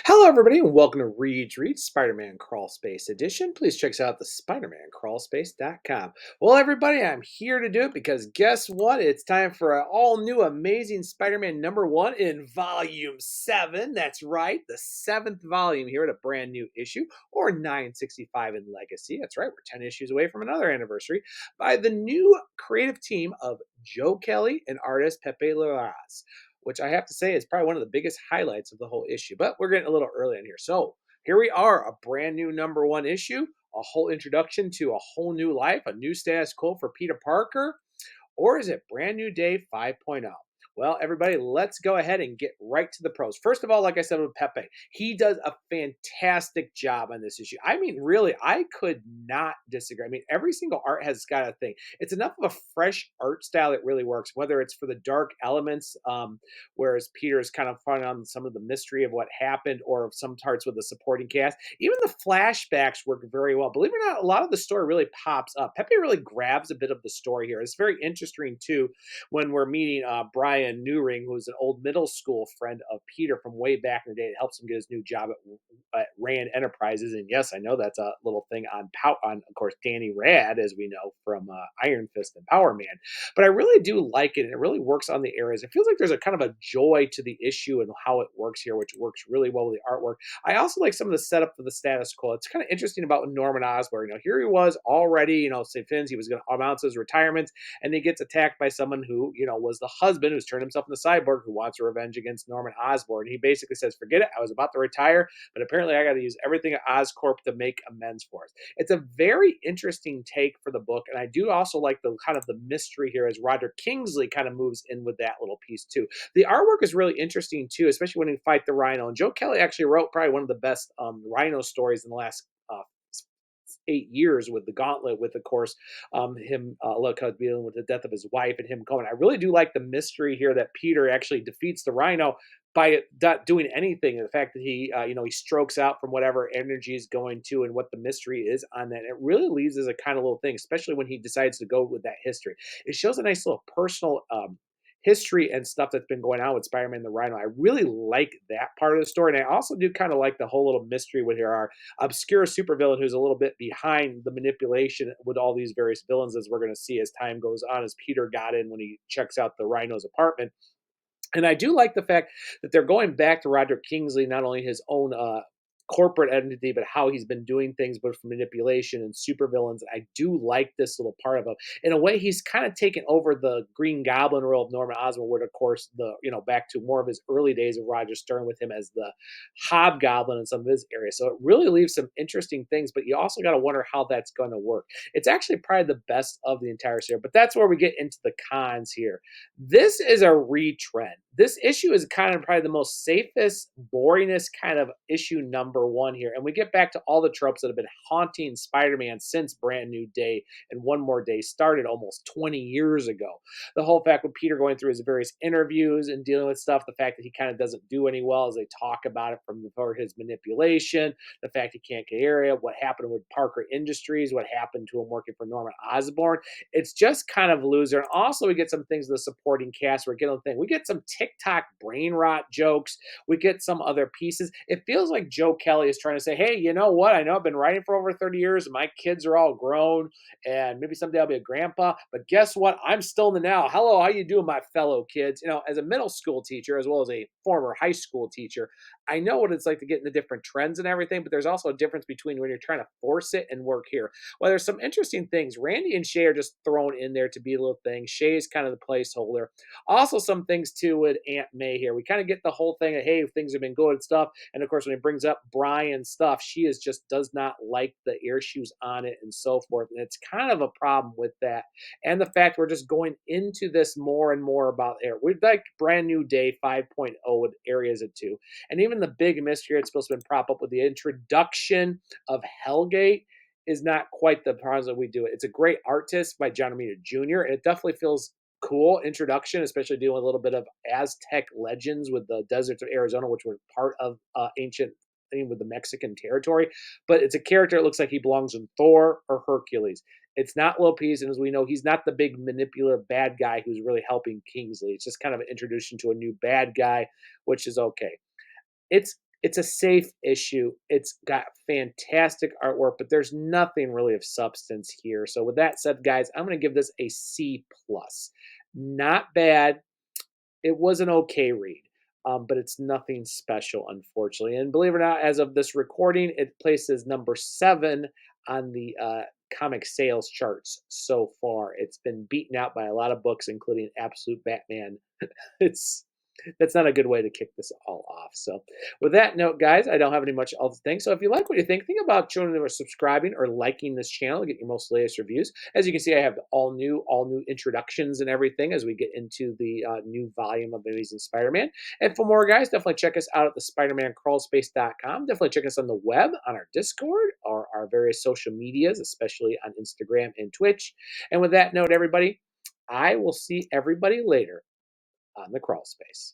Hello, everybody, and welcome to Reed's Read Spider-Man Crawl Space Edition. Please check us out at the SpidermanCrawlspace.com. Well, everybody, I'm here to do it because guess what? It's time for an all-new Amazing Spider-Man #1 in Volume 7. That's right, the 7th volume here at a brand new issue, or 965 in Legacy. That's right, we're 10 issues away from another anniversary, by the new creative team of Joe Kelly and artist Pepe Larraz, which I have to say is probably one of the biggest highlights of the whole issue. But we're getting a little early in here. So here we are, a brand new #1 issue, a whole introduction to a whole new life, a new status quo for Peter Parker. Or is it brand new day 5.0? Well, everybody, let's go ahead and get right to the pros. First of all, like I said with Pepe, he does a fantastic job on this issue. I mean, really, I could not disagree. I mean, every single art has got a thing. It's enough of a fresh art style that really works, whether it's for the dark elements, whereas Peter's kind of fun on some of the mystery of what happened, or some parts with the supporting cast. Even the flashbacks work very well. Believe it or not, a lot of the story really pops up. Pepe really grabs a bit of the story here. It's very interesting, too, when we're meeting Brian Newring, who's an old middle school friend of Peter from way back in the day. It helps him get his new job at Rand Enterprises. And yes, I know that's a little thing on of course, Danny Rad, as we know from Iron Fist and Power Man. But I really do like it, and it really works on the areas. It feels like there's a kind of a joy to the issue and how it works here, which works really well with the artwork. I also like some of the setup for the status quo. It's kind of interesting about Norman Osborn. Here he was already, say Finn's, he was going to announce his retirement, and he gets attacked by someone who, was the husband who's turned himself into cyborg who wants revenge against Norman Osborn. He basically says, forget it, I was about to retire, but apparently I got to use everything at Oscorp to make amends for us. It's a very interesting take for the book, and I do also like the kind of the mystery here as Roderick Kingsley kind of moves in with that little piece too. The artwork is really interesting too, especially when he fight the Rhino. And Joe Kelly actually wrote probably one of the best Rhino stories in the last 8 years, with the Gauntlet, with of course him dealing with the death of his wife and him going. I really do like the mystery here that Peter actually defeats the Rhino by not doing anything. And the fact that he strokes out from whatever energy is going to, and what the mystery is on that. It really leaves as a kind of little thing, especially when he decides to go with that history. It shows a nice little personal history and stuff that's been going on with Spider-Man and the Rhino. I really like that part of the story. And I also do kind of like the whole little mystery with our obscure supervillain who's a little bit behind the manipulation with all these various villains, as we're going to see as time goes on, as Peter got in when he checks out the Rhino's apartment. And I do like the fact that they're going back to Roderick Kingsley, not only his own corporate entity, but how he's been doing things, but for manipulation and supervillains. I do like this little part of him. In a way, he's kind of taken over the Green Goblin role of Norman Osborn, with, of course, back to more of his early days of Roger Stern with him as the Hobgoblin in some of his areas. So it really leaves some interesting things, but you also got to wonder how that's going to work. It's actually probably the best of the entire series, but that's where we get into the cons here. This is a retread. This issue is kind of probably the most safest, boringest kind of issue #1 here. And we get back to all the tropes that have been haunting Spider-Man since Brand New Day and One More Day started almost 20 years ago. The whole fact with Peter going through his various interviews and dealing with stuff, the fact that he kind of doesn't do any well as they talk about it for his manipulation, the fact he can't get area, what happened with Parker Industries, what happened to him working for Norman Osborn. It's just kind of loser. And also, we get some things of the supporting cast. We get some TikTok brain rot jokes. We get some other pieces. It feels like Joe Kelly is trying to say, hey, you know what? I know I've been writing for over 30 years, and my kids are all grown, and maybe someday I'll be a grandpa. But guess what? I'm still in the now. Hello, how you doing, my fellow kids? As a middle school teacher, as well as a former high school teacher, I know what it's like to get into different trends and everything, but there's also a difference between when you're trying to force it and work here. Well, there's some interesting things. Randy and Shay are just thrown in there to be a little thing. Shay's kind of the placeholder. Also, some things too with Aunt May here. We kind of get the whole thing of, hey, things have been good and stuff. And of course, when he brings up Brian's stuff, she is just does not like the air shoes on it and so forth. And it's kind of a problem with that. And the fact we're just going into this more and more about air. We'd like Brand New Day 5.0 with areas of two. And even the big mystery it's supposed to be prop up with the introduction of Hellgate is not quite the process that we do it. It's a great artist by John Romita Jr. And it definitely feels cool introduction, especially dealing with a little bit of Aztec legends with the deserts of Arizona, which were part of ancient thing with the Mexican territory. But it's a character that looks like he belongs in Thor or Hercules. It's not Lopez, and as we know, he's not the big manipulative bad guy who's really helping Kingsley. It's just kind of an introduction to a new bad guy, which is okay. It's It's a safe issue. It's got fantastic artwork, but there's nothing really of substance here. So with that said, guys, I'm going to give this a C plus. Not bad. It was an okay read, but it's nothing special, unfortunately. And believe it or not, as of this recording, it places number 7 on the comic sales charts so far. It's been beaten out by a lot of books, including Absolute Batman. It's that's not a good way to kick this all off. So, with that note, guys, I don't have any much else to think. So, if you like what you think about showing them or subscribing or liking this channel to get your most latest reviews. As you can see, I have all new introductions and everything as we get into the new volume of Amazing Spider-Man. And for more, guys, definitely check us out at the SpiderManCrawlspace.com. Definitely check us on the web, on our Discord, or our various social medias, especially on Instagram and Twitch. And with that note, everybody, I will see everybody later on the crawl space.